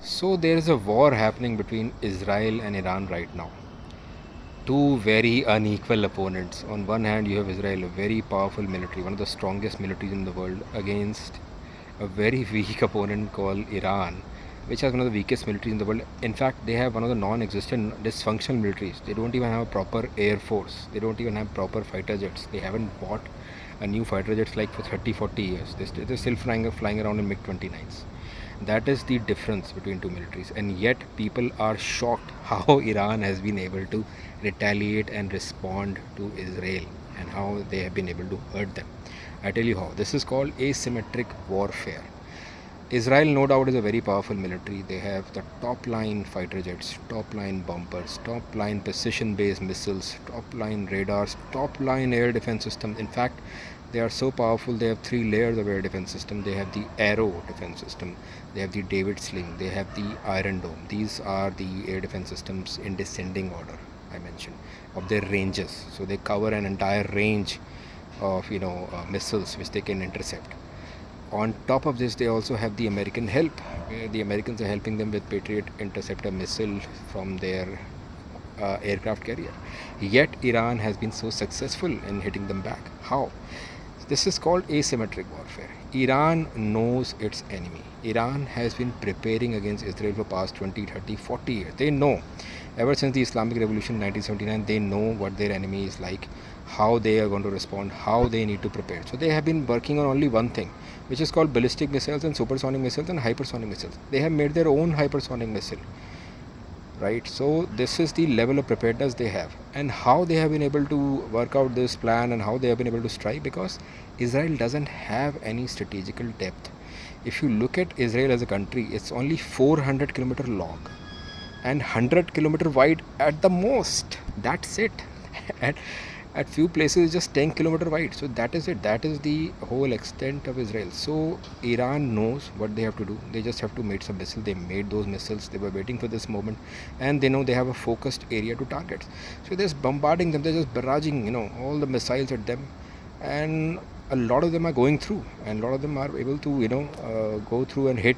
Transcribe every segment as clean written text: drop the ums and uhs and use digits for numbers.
So there is a war happening between Israel and Iran right now. Two very unequal opponents. On one hand, you have Israel, a very powerful military, one of the strongest militaries in the world, against a very weak opponent called Iran, which has one of the weakest militaries in the world. In fact, they have one of the non-existent, dysfunctional militaries. They don't even have a proper air force. They don't even have proper fighter jets. They haven't bought a new fighter jets like for 30, 40 years. They're still flying around in MiG-29s. That is the difference between two militaries, and yet people are shocked how Iran has been able to retaliate and respond to Israel and how they have been able to hurt them. I tell you how. This is called asymmetric warfare. Israel, no doubt, is a very powerful military. They have the top line fighter jets, top line bombers, top line precision based missiles, top line radars, top line air defense systems. In fact, they are so powerful, they have three layers of air defense system. They have the Arrow defense system, they have the David Sling, they have the Iron Dome. These are the air defense systems in descending order, I mentioned, of their ranges. So they cover an entire range of missiles which they can intercept. On top of this, they also have the American help. The Americans are helping them with Patriot interceptor missile from their aircraft carrier. Yet Iran has been so successful in hitting them back. How? This is called asymmetric warfare. Iran knows its enemy. Iran has been preparing against Israel for past 20, 30, 40 years. They know. Ever since the Islamic Revolution in 1979, they know what their enemy is like, how they are going to respond, how they need to prepare. So they have been working on only one thing, which is called ballistic missiles and supersonic missiles and hypersonic missiles. They have made their own hypersonic missile, right? So this is the level of preparedness they have, and how they have been able to work out this plan and how they have been able to strike, because Israel doesn't have any strategical depth. If you look at Israel as a country, it's only 400-kilometer long and 100-kilometer wide at the most. That's it. and at few places just 10-kilometer wide. So that is it. That is the whole extent of Israel. So Iran knows what they have to do. They just have to make some missiles. They made those missiles. They were waiting for this moment, and they know they have a focused area to target. So they're just bombarding them. They're just barraging all the missiles at them, and a lot of them are going through, and a lot of them are able to go through and hit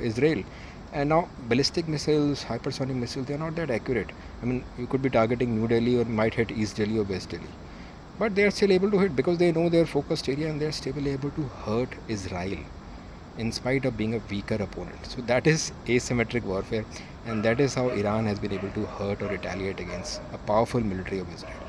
Israel. And now ballistic missiles, hypersonic missiles, they are not that accurate. I mean, you could be targeting New Delhi or might hit East Delhi or West Delhi, but they are still able to hit because they know their focused area, and they are still able to hurt Israel in spite of being a weaker opponent. So that is asymmetric warfare, and that is how Iran has been able to hurt or retaliate against a powerful military of Israel.